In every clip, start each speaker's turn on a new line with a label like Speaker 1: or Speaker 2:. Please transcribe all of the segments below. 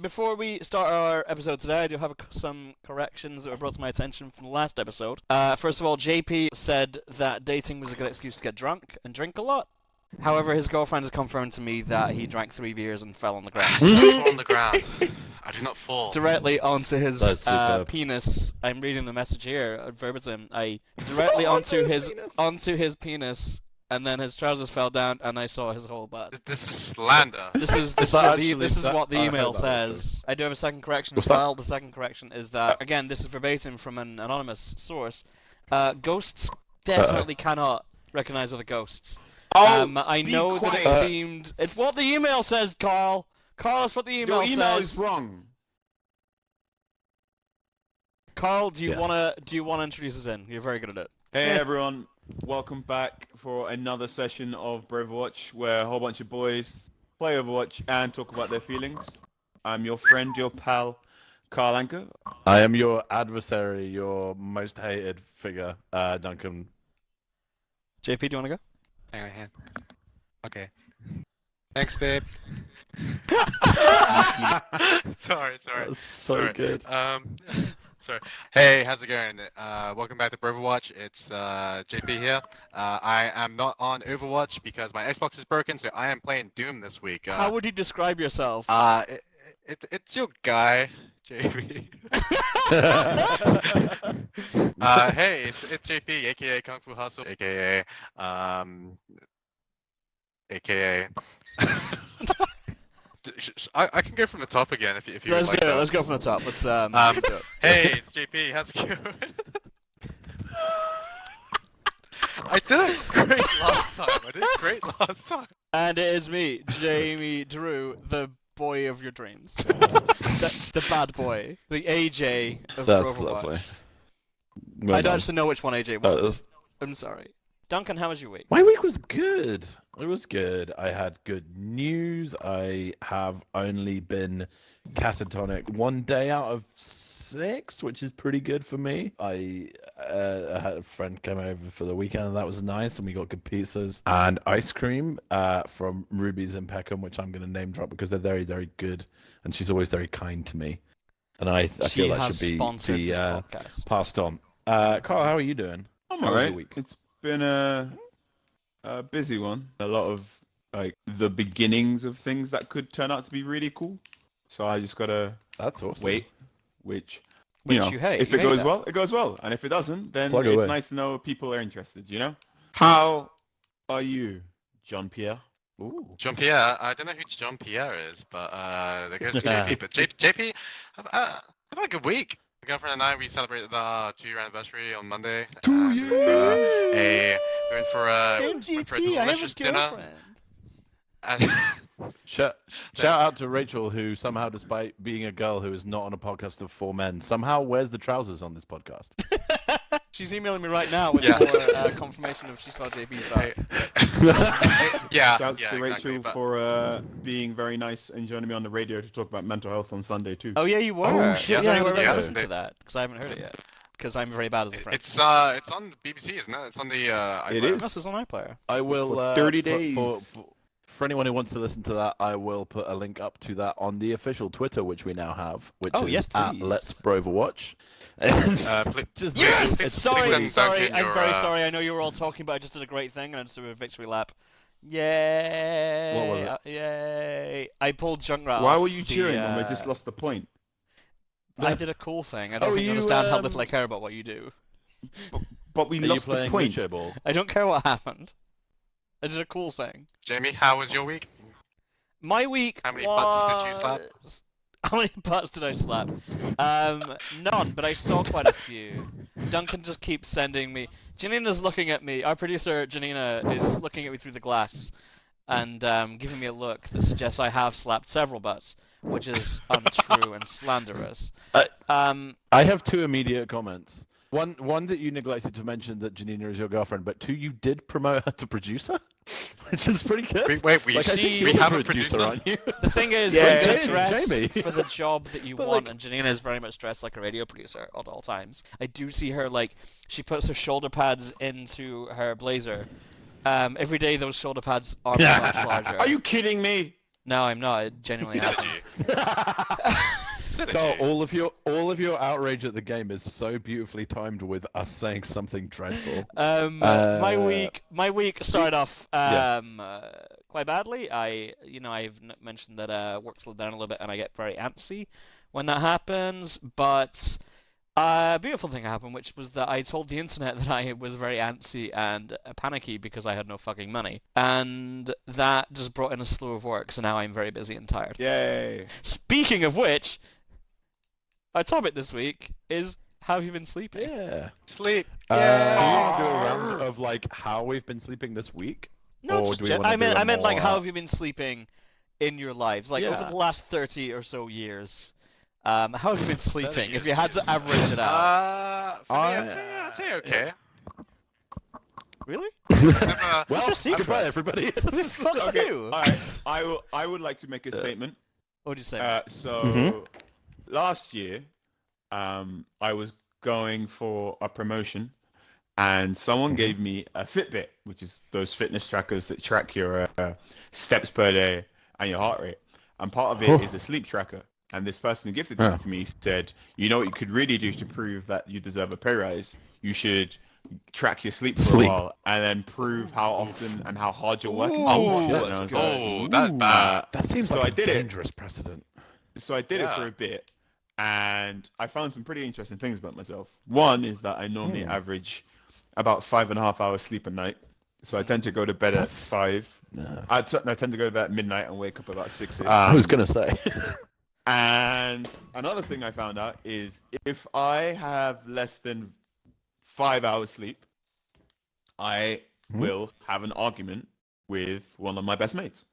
Speaker 1: Before we start our episode today, I do have some corrections that were brought to my attention from the last episode. First of all, JP said that dating was a good excuse to get drunk and drink a lot. However, his girlfriend has confirmed to me that he drank 3 beers and fell on the ground.
Speaker 2: I do not fall on the ground. I do not fall.
Speaker 1: Directly onto his penis. I'm reading the message here, verbatim. Directly onto his penis, and then his trousers fell down, and I saw his whole butt.
Speaker 2: This is slander.
Speaker 1: This is what the email says. I do have a second correction as well. The second correction is that, again, this is verbatim from an anonymous source. Ghosts definitely cannot recognize other ghosts. I know that it seemed... It's what the email says, Carl! Carl, it's what the email says.
Speaker 3: Your email is wrong.
Speaker 1: Carl, do you wanna introduce us in? You're very good at it.
Speaker 3: Hey everyone, welcome back for another session of BROverwatch, where a whole bunch of boys play Overwatch and talk about their feelings. I'm your friend, your pal, Carl Anker.
Speaker 4: I am your adversary, your most hated figure, Duncan.
Speaker 1: JP, do you wanna go?
Speaker 2: Hang on. Okay. Thanks, babe. Sorry.
Speaker 4: That's so good.
Speaker 2: Sorry. Hey, how's it going? Welcome back to BROverwatch. It's JP here. I am not on Overwatch because my Xbox is broken, so I am playing Doom this week.
Speaker 1: How would you describe yourself?
Speaker 2: It's your guy, JP. Hey, it's JP, aka Kung Fu Hustle, aka I can go from the top again if you
Speaker 1: Let's
Speaker 2: would
Speaker 1: do
Speaker 2: like
Speaker 1: it.
Speaker 2: that.
Speaker 1: Let's go from the top. Let's
Speaker 2: Hey, it's JP. How's it going? I did it great last time.
Speaker 1: And it is me, Jamie Drew, the boy of your dreams. the bad boy. The AJ of
Speaker 4: That's
Speaker 1: BROverwatch.
Speaker 4: lovely.
Speaker 1: I don't actually know which one AJ was. I'm sorry. Duncan, how was your week?
Speaker 4: My week was good. It was good. I had good news. I have only been catatonic 1 day out of 6, which is pretty good for me. I had a friend come over for the weekend, and that was nice. And we got good pizzas and ice cream from Ruby's in Peckham, which I'm going to name drop because they're very, very good. And she's always very kind to me. And I feel that should be passed on. Carl, how are you doing?
Speaker 3: I'm alright. It's been a busy one. A lot of like the beginnings of things that could turn out to be really cool. So I just gotta wait. Which you hate. If it goes well, it goes well, and if it doesn't, then it's nice to know people are interested. You know. How are you, John Pierre?
Speaker 4: Ooh.
Speaker 2: John Pierre. I don't know who John Pierre is, but there goes JP. But JP, I've had a good week. My girlfriend and I, we celebrated our 2-year anniversary on Monday.
Speaker 3: 2 years!
Speaker 2: We went for a delicious dinner. And
Speaker 4: Shout out to Rachel, who somehow, despite being a girl who is not on a podcast of 4 men, somehow wears the trousers on this podcast.
Speaker 1: She's emailing me right now with more confirmation of she saw JB's back.
Speaker 3: Shouts to Rachel for being very nice and joining me on the radio to talk about mental health on Sunday too.
Speaker 1: Oh yeah, you were.
Speaker 4: Oh, shit.
Speaker 1: I listened to that because I haven't heard it yet. Because I'm very bad as a friend.
Speaker 2: It's on BBC, isn't it? It's on the iPlayer.
Speaker 3: It is.
Speaker 1: This is on iPlayer.
Speaker 4: I will
Speaker 3: for 30 days.
Speaker 4: For anyone who wants to listen to that, I will put a link up to that on the official Twitter, which we now have, which is at Let's BROverwatch.
Speaker 1: Sorry, I'm very sorry. I know you were all talking, but I just did a great thing and I just did a victory lap. Yay!
Speaker 4: What was it?
Speaker 1: Yay! I pulled Junkrat.
Speaker 3: Why were you cheering when we just lost the point?
Speaker 1: I did a cool thing. I don't think you understand how little I care about what you do.
Speaker 3: But we lost the point.
Speaker 4: Ball?
Speaker 1: I don't care what happened. I did a cool thing.
Speaker 2: Jamie, how was your week?
Speaker 1: My week.
Speaker 2: How many butts did you slap?
Speaker 1: How many butts did I slap? None, but I saw quite a few. Duncan just keeps sending me. Janina's looking at me. Our producer, Janina, is looking at me through the glass and giving me a look that suggests I have slapped several butts, which is untrue and slanderous.
Speaker 4: I have 2 immediate comments. One that you neglected to mention that Janina is your girlfriend, but 2, you did promote her to producer, which is pretty good.
Speaker 2: Wait, we have a producer,
Speaker 4: aren't you?
Speaker 1: The thing is, you dress for the job that you want, and Janina is very much dressed like a radio producer at all times. I do see her, she puts her shoulder pads into her blazer. Every day those shoulder pads are much larger.
Speaker 3: Are you kidding me?
Speaker 1: No, I'm not. It genuinely happens.
Speaker 4: Carl,
Speaker 2: you.
Speaker 4: all of your outrage at the game is so beautifully timed with us saying something dreadful.
Speaker 1: My week started off
Speaker 4: Yeah.
Speaker 1: quite badly. I've mentioned that work slowed down a little bit, and I get very antsy when that happens. But a beautiful thing happened, which was that I told the internet that I was very antsy and panicky because I had no fucking money, and that just brought in a slew of work. So now I'm very busy and tired.
Speaker 3: Yay!
Speaker 1: Speaking of which, our topic this week is how have you been sleeping?
Speaker 4: Yeah.
Speaker 2: Sleep.
Speaker 4: Do you
Speaker 2: Yeah.
Speaker 4: want to do a round of like how we've been sleeping this week?
Speaker 1: No,
Speaker 4: Or
Speaker 1: just
Speaker 4: do we wanna
Speaker 1: I
Speaker 4: do
Speaker 1: meant
Speaker 4: a
Speaker 1: I meant like
Speaker 4: more,
Speaker 1: how have you been sleeping in your lives, like over
Speaker 4: Yeah.
Speaker 1: the last 30 or so years? How have you been sleeping? If you had to
Speaker 2: years.
Speaker 1: average it out,
Speaker 2: For me, I'd say okay.
Speaker 1: really?
Speaker 2: Never,
Speaker 4: Well,
Speaker 1: your secret?
Speaker 4: goodbye, everybody.
Speaker 1: Fuck
Speaker 3: Okay,
Speaker 1: you.
Speaker 3: alright. I would like to make a statement.
Speaker 1: What do you say?
Speaker 3: So last year, I was going for a promotion, and someone gave me a Fitbit, which is those fitness trackers that track your steps per day and your heart rate. And part of it is a sleep tracker. And this person who gifted it to me said, you know what you could really do to prove that you deserve a pay rise? You should track your sleep for a while and then prove how often and how hard you're working.
Speaker 1: Ooh,
Speaker 3: And I
Speaker 1: that's
Speaker 3: was
Speaker 1: good.
Speaker 3: like,
Speaker 2: oh, that's bad.
Speaker 4: That seems
Speaker 3: So
Speaker 4: like
Speaker 3: I
Speaker 4: a
Speaker 3: did it.
Speaker 4: dangerous precedent.
Speaker 3: So I did it
Speaker 2: Yeah.
Speaker 3: for a bit, and I found some pretty interesting things about myself. One is that I normally average about 5.5 hours sleep a night. So I tend to go to bed at 5.
Speaker 4: No.
Speaker 3: I tend to go to bed at midnight and wake up about 6.
Speaker 4: I was gonna say.
Speaker 3: And another thing I found out is if I have less than 5 hours sleep, I will have an argument with one of my best mates.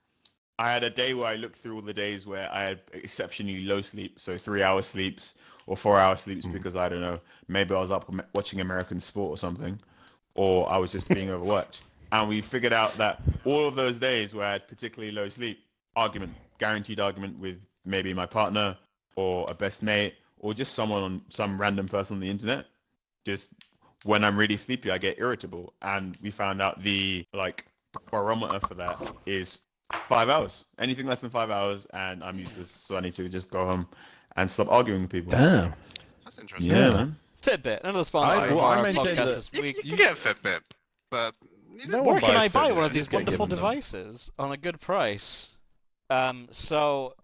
Speaker 3: I had a day where I looked through all the days where I had exceptionally low sleep, so 3 hour sleeps or 4 hour sleeps because I don't know, maybe I was up watching American sport or something, or I was just being overworked. And we figured out that all of those days where I had particularly low sleep, guaranteed argument with maybe my partner or a best mate or just some random person on the internet. Just when I'm really sleepy, I get irritable. And we found out the barometer for that is 5 hours. Anything less than 5 hours, and I'm useless. So I need to just go home and stop arguing with people.
Speaker 4: Damn.
Speaker 2: That's interesting.
Speaker 3: Yeah, man.
Speaker 1: Fitbit, another sponsor
Speaker 4: I
Speaker 1: of our
Speaker 4: maintain
Speaker 1: podcast
Speaker 4: that
Speaker 1: this
Speaker 2: You
Speaker 1: week.
Speaker 2: can get a Fitbit, but
Speaker 4: No
Speaker 1: Where
Speaker 4: one
Speaker 1: can I
Speaker 4: buys
Speaker 1: buy
Speaker 4: Fitbits,
Speaker 1: one of
Speaker 4: you
Speaker 1: these
Speaker 4: just get
Speaker 1: wonderful
Speaker 4: given them.
Speaker 1: devices on a good price? So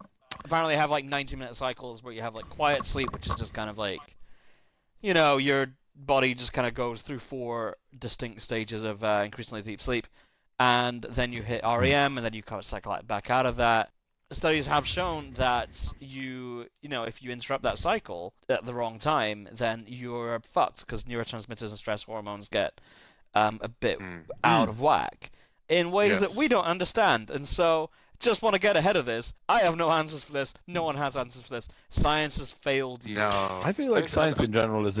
Speaker 1: apparently I have like 90-minute cycles where you have like quiet sleep, which is just kind of like, your body just kind of goes through 4 distinct stages of increasingly deep sleep, and then you hit REM, and then you kind of cycle back out of that. Studies have shown that if you interrupt that cycle at the wrong time, then you're fucked because neurotransmitters and stress hormones get a bit out of whack in ways that we don't understand. And so, just want to get ahead of this. I have no answers for this. No one has answers for this. Science has failed you.
Speaker 2: no.
Speaker 4: I feel like science in general is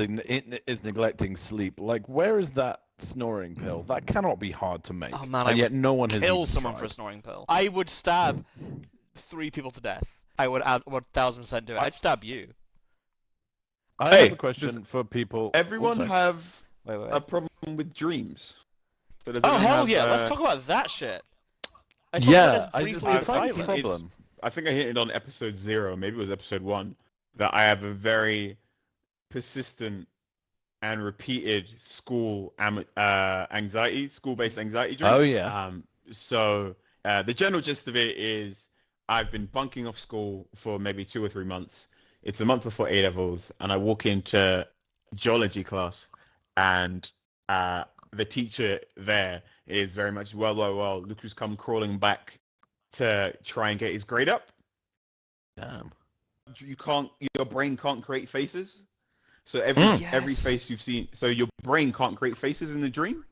Speaker 4: neglecting sleep. Like, where is that snoring pill? That cannot be hard to make.
Speaker 1: Oh man,
Speaker 4: and
Speaker 1: I
Speaker 4: yet
Speaker 1: would
Speaker 4: no one has
Speaker 1: kill
Speaker 4: even
Speaker 1: someone
Speaker 4: tried.
Speaker 1: for a snoring pill. I would stab 3 people to death. I would 1,000% do it. I'd stab you.
Speaker 4: I
Speaker 3: Hey,
Speaker 4: have a question for people.
Speaker 3: Everyone
Speaker 4: Also,
Speaker 3: have
Speaker 1: Wait.
Speaker 3: a problem with dreams. So does
Speaker 1: Oh
Speaker 3: anyone
Speaker 1: hell
Speaker 3: have,
Speaker 1: yeah! Let's talk about that shit. I talked
Speaker 4: yeah,
Speaker 1: about this
Speaker 4: I
Speaker 1: briefly
Speaker 4: just
Speaker 1: with
Speaker 4: find the
Speaker 1: Violet.
Speaker 4: problem.
Speaker 3: I think I hinted on episode 0, maybe it was episode 1, that I have a very persistent and repeated school-based anxiety dream.
Speaker 4: Oh yeah.
Speaker 3: So the general gist of it is I've been bunking off school for maybe 2 or 3 months. It's a month before A levels, and I walk into geology class, and the teacher there is very much well. Look who's come crawling back to try and get his grade up.
Speaker 4: Damn.
Speaker 3: Your brain can't create faces. So every face you've seen, so your brain can't create faces in the dream.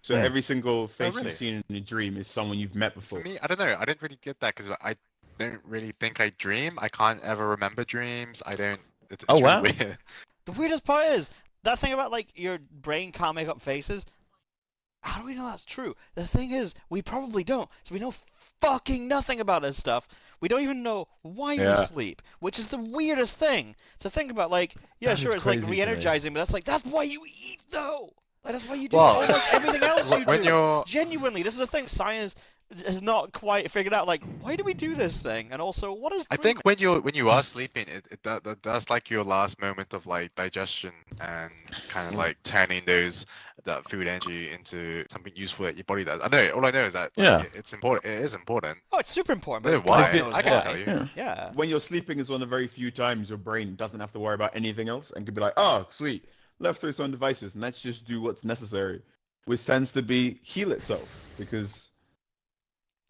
Speaker 3: So every single face
Speaker 2: really?
Speaker 3: you've seen in a dream is someone you've met before.
Speaker 2: For me, I don't know. I didn't really get that because I don't really think I dream. I can't ever remember dreams. I don't. It's
Speaker 4: Oh,
Speaker 2: really
Speaker 4: wow.
Speaker 2: weird.
Speaker 1: The weirdest part is that thing about like your brain can't make up faces. How do we know that's true? The thing is, we probably don't. So we know fucking nothing about this stuff. We don't even know why we sleep, which is the weirdest thing to think about. Like, yeah,
Speaker 4: That
Speaker 1: sure,
Speaker 4: is
Speaker 1: it's like
Speaker 4: crazy to me.
Speaker 1: re-energizing, but that's why you eat, though. Like, that's why you do
Speaker 2: Well,
Speaker 1: almost everything else you
Speaker 2: when
Speaker 1: do.
Speaker 2: you're-
Speaker 1: Genuinely, this is a thing. Science has not quite figured out, like, why do we do this thing? And also, what is
Speaker 2: I think when you are sleeping, that's like your last moment of like digestion and kind of like turning that food energy into something useful that your body does. I know. All I know is that like, it's important. It is important.
Speaker 1: Oh, it's super important.
Speaker 2: I don't
Speaker 1: But
Speaker 2: know
Speaker 1: God
Speaker 2: why.
Speaker 1: knows
Speaker 2: I can't
Speaker 1: why.
Speaker 2: tell you.
Speaker 3: Yeah.
Speaker 1: Yeah.
Speaker 3: When you're sleeping is one of the very few times your brain doesn't have to worry about anything else and can be like, oh, sweet, left through some devices, and let's just do what's necessary, which tends to be heal itself because,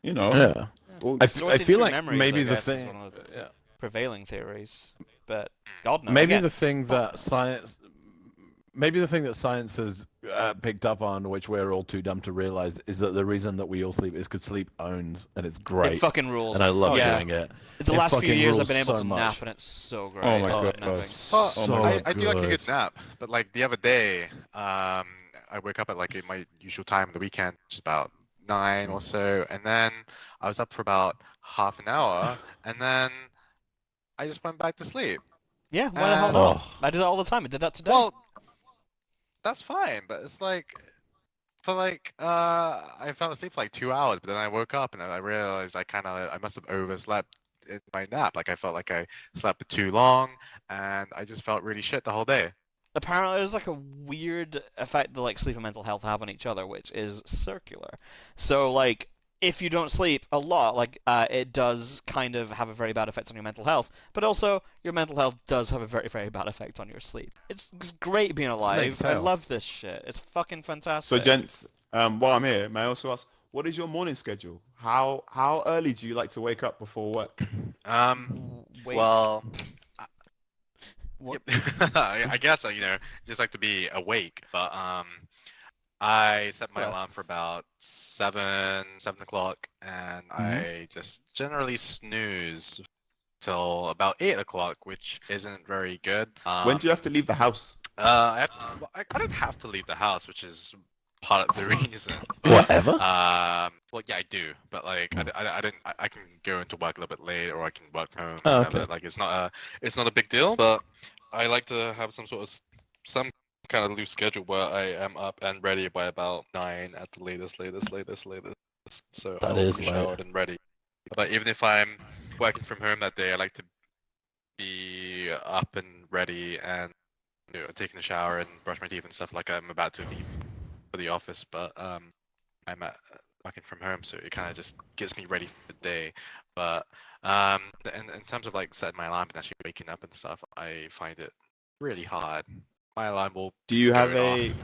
Speaker 3: you know.
Speaker 4: Yeah.
Speaker 3: All...
Speaker 4: I
Speaker 1: Sorting
Speaker 4: feel
Speaker 1: through
Speaker 4: like
Speaker 1: memories,
Speaker 4: maybe
Speaker 1: I
Speaker 4: the
Speaker 1: guess, is
Speaker 4: thing.
Speaker 1: one of the
Speaker 4: Yeah.
Speaker 1: prevailing theories, but God knows.
Speaker 4: Maybe
Speaker 1: Again,
Speaker 4: the thing that science. Maybe the thing that science has picked up on, which we're all too dumb to realize, is that the reason that we all sleep is because sleep owns, and it's great.
Speaker 1: it fucking rules.
Speaker 4: And I love
Speaker 1: yeah.
Speaker 4: doing it.
Speaker 1: The
Speaker 4: It
Speaker 1: last few
Speaker 4: fucking
Speaker 1: years I've been
Speaker 4: rules
Speaker 1: able
Speaker 4: so
Speaker 1: to
Speaker 4: much.
Speaker 1: nap, and it's so great.
Speaker 3: Oh my
Speaker 1: I love
Speaker 3: God.
Speaker 1: napping.
Speaker 4: So
Speaker 2: I do like a
Speaker 4: good.
Speaker 2: good nap, but like the other day, I woke up at like my usual time on the weekend, which is about 9 or so, and then I was up for about half an hour, and then I just went back to sleep.
Speaker 1: Yeah, why the hell not?
Speaker 4: Oh.
Speaker 1: I do that all the time. I did that today.
Speaker 2: Well, that's fine, but it's like, I fell asleep for like 2 hours, but then I woke up and I realized I must have overslept in my nap. Like I felt like I slept for too long, and I just felt really shit the whole day.
Speaker 1: Apparently, there's like a weird effect that like sleep and mental health have on each other, which is circular. So like, if you don't sleep a lot, like it does kind of have a very bad effect on your mental health, but also your mental health does have a very, very bad effect on your sleep. It's great being alive.
Speaker 4: Snake
Speaker 1: I
Speaker 4: tail.
Speaker 1: love this shit. It's fucking
Speaker 3: So,
Speaker 1: fantastic.
Speaker 3: gents, while I'm here, may I also ask, what is your morning schedule? How early do you like to wake up before work?
Speaker 1: Wait,
Speaker 2: Well,
Speaker 1: what?
Speaker 2: I guess just like to be awake, but I set my
Speaker 1: Well.
Speaker 2: alarm for about 7 o'clock, and I just generally snooze till about 8 o'clock, which isn't very good.
Speaker 3: When do you have to leave the house?
Speaker 2: I kind of have to leave the house, which is part of the reason.
Speaker 4: Whatever.
Speaker 2: Well, yeah, I do, but like I can go into work a little bit late, or I can work from home.
Speaker 4: Oh,
Speaker 2: whatever.
Speaker 4: okay.
Speaker 2: Like it's not a big deal, but I like to have some kind of loose schedule where I am up and ready by about 9 at the latest. So
Speaker 4: That
Speaker 2: I'll
Speaker 4: is
Speaker 2: be
Speaker 4: late.
Speaker 2: showered and ready. But even if I'm working from home that day, I like to be up and ready and taking a shower and brush my teeth and stuff like I'm about to leave for the office. But I'm working from home, so it kind of just gets me ready for the day. But in terms of like setting my alarm and actually waking up and stuff, I find it really hard. My alarm will
Speaker 3: Do you have
Speaker 2: going off,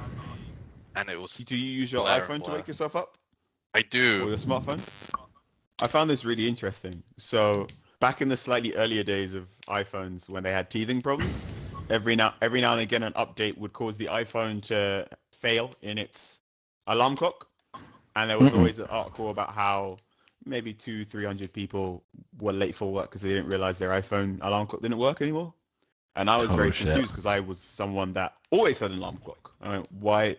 Speaker 2: and it will.
Speaker 3: Do you use your
Speaker 2: blare and
Speaker 3: iPhone to
Speaker 2: blare.
Speaker 3: wake yourself up?
Speaker 2: I
Speaker 3: Or
Speaker 2: do.
Speaker 3: your smartphone? I found this really interesting. So back in the slightly earlier days of iPhones, when they had teething problems, every now and again an update would cause the iPhone to fail in its alarm clock, and there was always an article about how maybe 200-300 people were late for work because they didn't realize their iPhone alarm clock didn't work anymore. And I was
Speaker 4: Oh,
Speaker 3: very
Speaker 4: shit.
Speaker 3: confused because I was someone that always had an alarm clock. I went, why?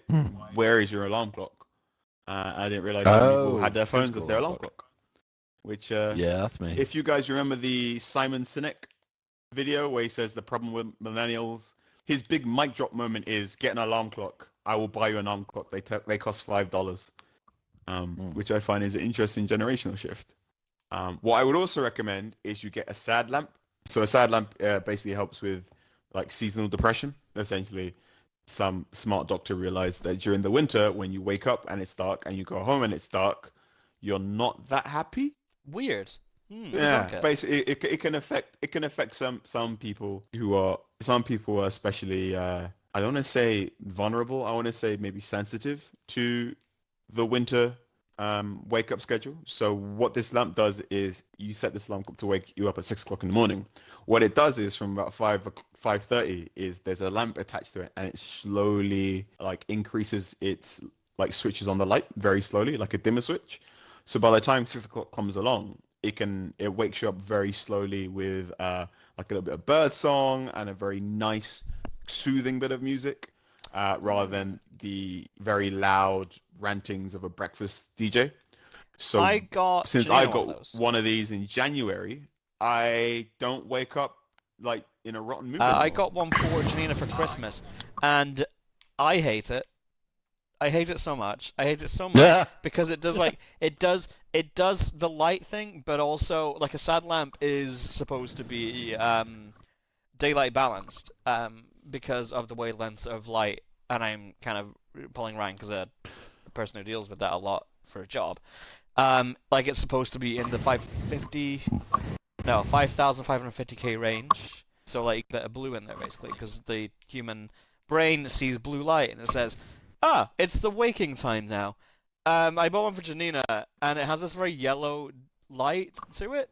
Speaker 3: Where is your alarm clock? I didn't realize some people had their phones as
Speaker 4: physical
Speaker 3: their
Speaker 4: alarm
Speaker 3: alarm clock. Which,
Speaker 4: Yeah, that's me.
Speaker 3: if you guys remember the Simon Sinek video where he says the problem with millennials, his big mic drop moment is get an alarm clock. I will buy you an alarm clock. They cost $5. Which I find is an interesting generational shift. What I would also recommend is you get a sad lamp. So a sad lamp basically helps with like seasonal depression. Essentially, some smart doctor realized that during the winter, when you wake up and it's dark and you go home and it's dark, you're not that happy.
Speaker 1: Weird.
Speaker 3: Yeah,
Speaker 1: Okay.
Speaker 3: basically, it can affect some people who are especially I don't want to say vulnerable. I want to say maybe sensitive to the winter wake up schedule. So what this lamp does is you set this lamp to wake you up at 6 o'clock in the morning. What it does is from about 5:30 is there's a lamp attached to it, and it slowly like increases its like switches on the light very slowly, like a dimmer switch. So by the time 6 o'clock comes along, it wakes you up very slowly with like a little bit of bird song and a very nice, soothing bit of music, rather than the very loud rantings of a breakfast DJ. So since I got one of these in January, I don't wake up like in a rotten mood.
Speaker 1: I
Speaker 3: anymore.
Speaker 1: got one for Janina for Christmas, and I hate it. I hate it so much. I hate it so much because it does it does the light thing, but also like a sad lamp is supposed to be daylight balanced because of the wavelengths of light, and I'm kind of pulling rank as a person who deals with that a lot for a job. Like it's supposed to be in the 5,550K range. So like a bit of blue in there basically, because the human brain sees blue light and it says, "Ah, it's the waking time now." I bought one for Janina, and it has this very yellow light to it.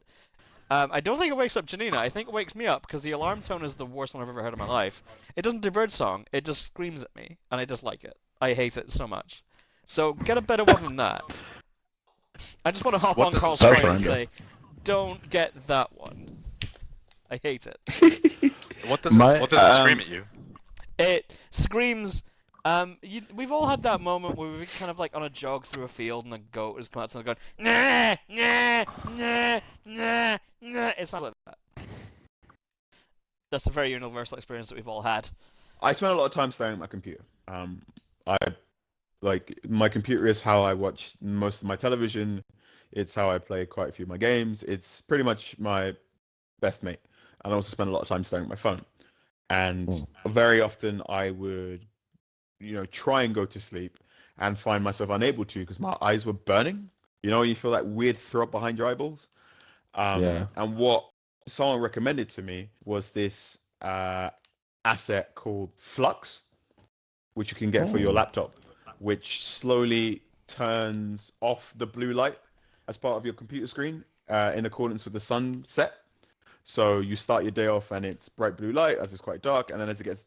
Speaker 1: I don't think it wakes up Janina. I think it wakes me up because the alarm tone is the worst one I've ever heard in my life. It doesn't do birdsong. It just screams at me, and I dislike it. I hate it so much. So get a better one than that. I just want to hop on Carl's point and say, don't get that one. I hate it.
Speaker 2: What does it scream at you?
Speaker 1: It screams. We've all had that moment where we're kind of like on a jog through a field and the goat has come out and going, nah, nah, nah, nah, nah. It's not like that. That's a very universal experience that we've all had.
Speaker 3: I spend a lot of time staring at my computer. My computer is how I watch most of my television. It's how I play quite a few of my games. It's pretty much my best mate. And I also spend a lot of time staring at my phone. And very often I would, try and go to sleep and find myself unable to because my eyes were burning. You feel that weird throb behind your eyeballs. And what someone recommended to me was this asset called Flux, which you can get for your laptop, which slowly turns off the blue light as part of your computer screen in accordance with the sunset. So you start your day off and it's bright blue light as it's quite dark, and then as it gets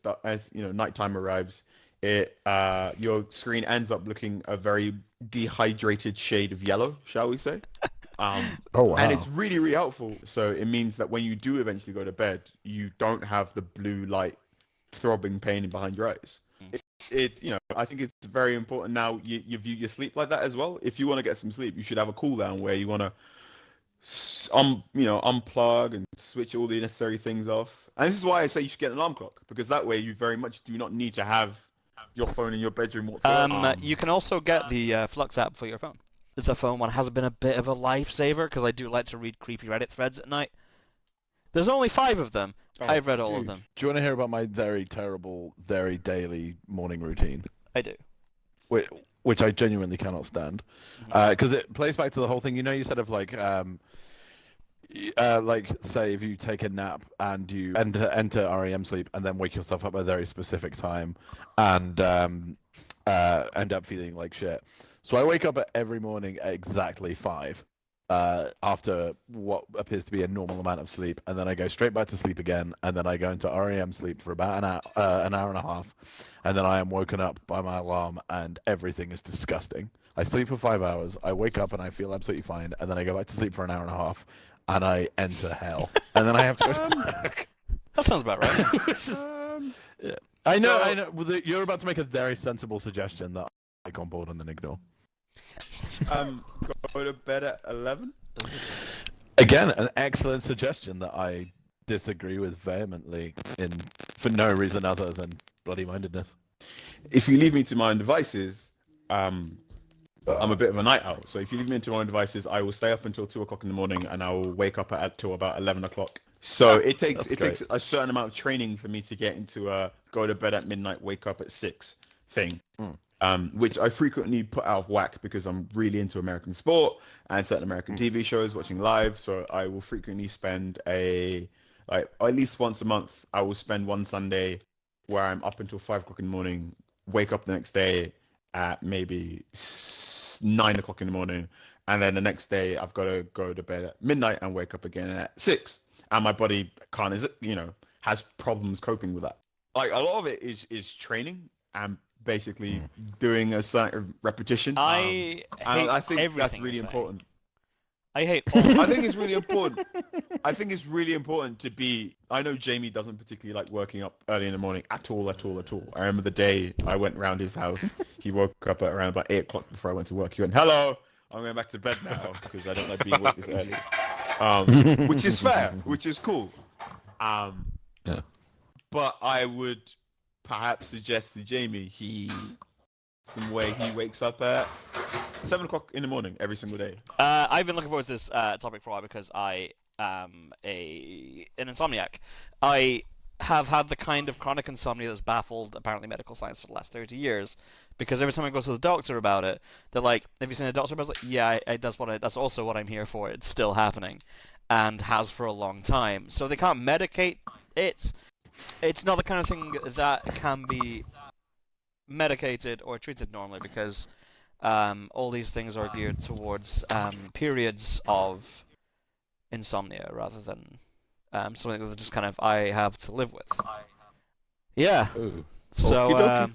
Speaker 3: nighttime arrives, your screen ends up looking a very dehydrated shade of yellow, shall we say? And it's really, really helpful. So it means that when you do eventually go to bed, you don't have the blue light throbbing pain behind your eyes. I think it's very important now you view your sleep like that as well. If you want to get some sleep, you should have a cool down where you want to unplug and switch all the necessary things off. And this is why I say you should get an alarm clock, because that way you very much do not need to have your phone in your bedroom whatsoever.
Speaker 1: You can also get the Flux app for your phone. The phone one has been a bit of a lifesaver because I do like to read creepy Reddit threads at night. There's only 5 of them. I've read all of them.
Speaker 4: Do you want to hear about my very terrible, very daily morning routine?
Speaker 1: I do.
Speaker 4: Which I genuinely cannot stand. Because it plays back to the whole thing, you said of like say if you take a nap and you enter REM sleep and then wake yourself up at a very specific time and end up feeling like shit. So I wake up every morning at exactly 5 after what appears to be a normal amount of sleep, and then I go straight back to sleep again, and then I go into REM sleep for about an hour and a half, and then I am woken up by my alarm, and everything is disgusting. I sleep for 5 hours, I wake up and I feel absolutely fine, and then I go back to sleep for an hour and a half, and I enter hell, and then I have to go to work.
Speaker 1: That sounds about right.
Speaker 4: Yeah. I know. Well, you're about to make a very sensible suggestion that I take on board and then ignore.
Speaker 3: Go to bed at 11?
Speaker 4: Again, an excellent suggestion that I disagree with vehemently for no reason other than bloody-mindedness.
Speaker 3: If you leave me to my own devices, I'm a bit of a night owl. So if you leave me to my own devices, I will stay up until 2 o'clock in the morning, and I will wake up till about 11 o'clock. So it takes a certain amount of training for me to get into a go to bed at midnight, wake up at 6 thing. Which I frequently put out of whack because I'm really into American sport and certain American TV shows, watching live. So I will frequently spend at least once a month, I will spend one Sunday where I'm up until 5 o'clock in the morning, wake up the next day at maybe 9 o'clock in the morning. And then the next day I've got to go to bed at midnight and wake up again at 6. And my body has problems coping with that. Like a lot of it is training and basically doing a certain repetition.
Speaker 1: I think
Speaker 3: that's really important.
Speaker 1: I hate all
Speaker 3: I think it's really important. I think it's really important to be. I know Jamie doesn't particularly like working up early in the morning at all. I remember the day I went around his house. He woke up at around about 8 o'clock before I went to work. He went, "Hello, I'm going back to bed now because I don't like being awake this early." Which is fair, which is cool.
Speaker 4: Yeah.
Speaker 3: But I would perhaps suggest to Jamie he Some way he wakes up at 7 o'clock in the morning every single day.
Speaker 1: I've been looking forward to this topic for a while because I am an insomniac. I have had the kind of chronic insomnia that's baffled apparently medical science for the last 30 years. Because every time I go to the doctor about it, they're like, "Have you seen a doctor?" I was like, "Yeah, that's also what I'm here for. It's still happening, and has for a long time." So they can't medicate it. It's not the kind of thing that can be medicated or treated normally because all these things are geared towards periods of insomnia rather than something that just kind of I have to live with. Yeah.
Speaker 4: Ooh.
Speaker 1: So
Speaker 3: Okey-dokey.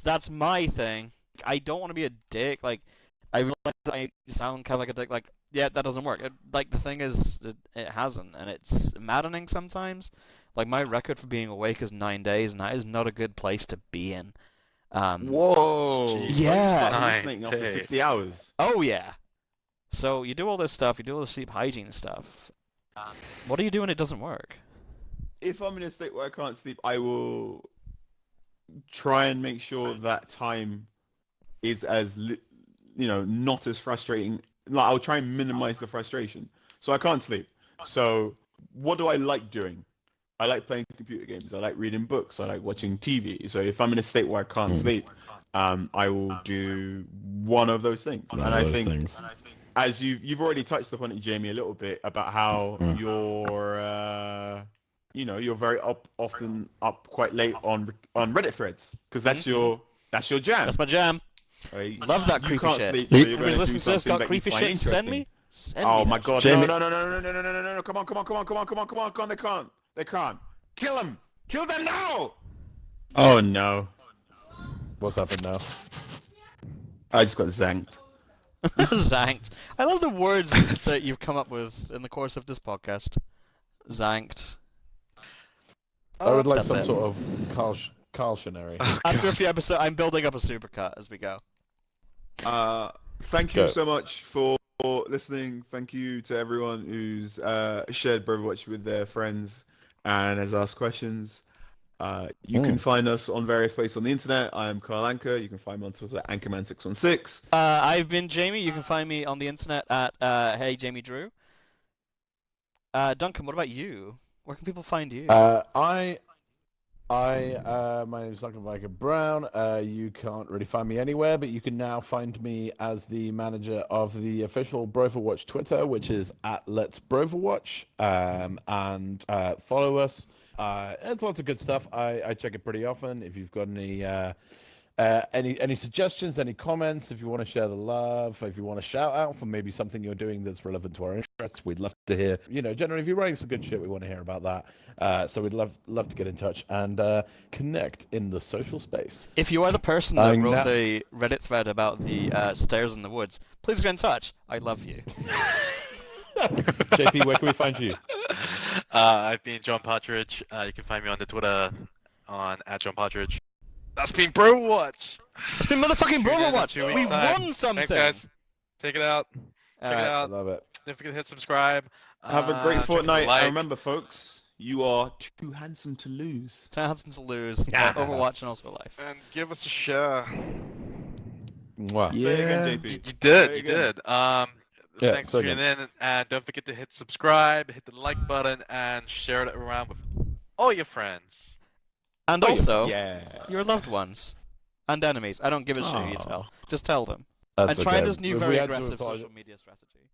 Speaker 1: that's my thing. I don't want to be a dick. Like I realize I sound kind of like a dick. Like yeah, that doesn't work. Like the thing is, it hasn't, and it's maddening sometimes. Like my record for being awake is 9 days, and that is not a good place to be in.
Speaker 3: Whoa!
Speaker 2: Jeez.
Speaker 1: Yeah.
Speaker 3: Hallucinating after 60 hours.
Speaker 1: Oh yeah. So you do all this stuff, you do all the sleep hygiene stuff. What do you do when it doesn't work?
Speaker 3: If I'm in a state where I can't sleep, I will try and make sure that time is not as frustrating. Like I'll try and minimize the frustration. So I can't sleep. So what do I like doing? I like playing computer games. I like reading books. I like watching TV. So if I'm in a state where I can't sleep, I will do one of those things. And I think, as you've already touched upon it, Jamie, a little bit about how you're very often up quite late on Reddit threads because that's your jam.
Speaker 1: That's my jam.
Speaker 3: Right?
Speaker 1: Love that
Speaker 3: You
Speaker 1: creepy
Speaker 3: can't
Speaker 1: shit.
Speaker 3: sleep, so you're gonna
Speaker 1: Everybody's
Speaker 3: do
Speaker 1: listening to this,
Speaker 3: something
Speaker 1: got
Speaker 3: that you
Speaker 1: creepy
Speaker 3: find
Speaker 1: shit, send me.
Speaker 3: interesting.
Speaker 1: Send
Speaker 3: Oh
Speaker 1: me
Speaker 3: my
Speaker 1: that
Speaker 3: god,
Speaker 1: shit.
Speaker 3: no,
Speaker 4: Jamie-
Speaker 3: no, come on, they can't. Kill them now! Oh no.
Speaker 4: What's happened now?
Speaker 3: I just got zanked.
Speaker 1: Zanked. I love the words that you've come up with in the course of this podcast. Zanked.
Speaker 4: I would like
Speaker 1: That's
Speaker 4: some
Speaker 1: it.
Speaker 4: sort of cautionary.
Speaker 1: After a few episodes, I'm building up a supercut as we go.
Speaker 3: Thank you
Speaker 4: Go.
Speaker 3: so much for listening. Thank you to everyone who's shared BROverwatch with their friends and has asked questions. You can find us on various places on the internet. I am Carl Anchor. You can find me on Twitter at Anchorman616.
Speaker 1: I've been Jamie. You can find me on the internet at Hey Jamie Drew. Duncan, what about you? Where can people find you?
Speaker 4: My name is Duncan Brown. You can't really find me anywhere, but you can now find me as the manager of the official BROverwatch Twitter, which is at Let's BROverwatch. And follow us. It's lots of good stuff. I check it pretty often. If you've got any suggestions, any comments, if you want to share the love, if you want to shout out for maybe something you're doing that's relevant to our interests, we'd love to hear. Generally, if you're writing some good shit, we want to hear about that. So we'd love to get in touch and connect in the social space.
Speaker 1: If you are the person that wrote
Speaker 4: that-
Speaker 1: the Reddit thread about the stairs in the woods, please get in touch. I love you.
Speaker 4: JP, where can we find you?
Speaker 2: I've been John Partridge. You can find me on the Twitter on @JohnPartridge. That's been BROverwatch.
Speaker 1: It's been motherfucking
Speaker 2: Tune in in
Speaker 1: BROverwatch.
Speaker 2: 2 weeks'
Speaker 1: We
Speaker 2: time.
Speaker 1: won something.
Speaker 2: Thanks, guys. Check it out. Check it
Speaker 1: Alright.
Speaker 4: I
Speaker 2: out.
Speaker 4: love it.
Speaker 2: Don't forget to hit subscribe.
Speaker 3: Have a great
Speaker 2: check
Speaker 3: fortnight.
Speaker 2: like.
Speaker 3: And remember, folks, you are too handsome to lose.
Speaker 1: Handsome to lose.
Speaker 4: Yeah.
Speaker 1: Overwatch and also life.
Speaker 2: And give us a share.
Speaker 4: Mwah.
Speaker 3: Say it again, JP.
Speaker 2: You
Speaker 3: Say it
Speaker 2: did. You
Speaker 3: again.
Speaker 2: did. Thanks
Speaker 4: say
Speaker 2: for tuning in, and don't forget to hit subscribe, hit the like button, and share it around with all your friends.
Speaker 1: And
Speaker 3: Oh,
Speaker 1: also,
Speaker 3: yeah.
Speaker 1: your loved ones. And enemies. I don't give a shit who you
Speaker 3: Aw.
Speaker 1: tell. Just tell them.
Speaker 4: That's
Speaker 1: And try
Speaker 4: okay.
Speaker 1: this new
Speaker 4: If we
Speaker 1: very
Speaker 4: had to
Speaker 1: aggressive
Speaker 4: apologize-
Speaker 1: social media strategy.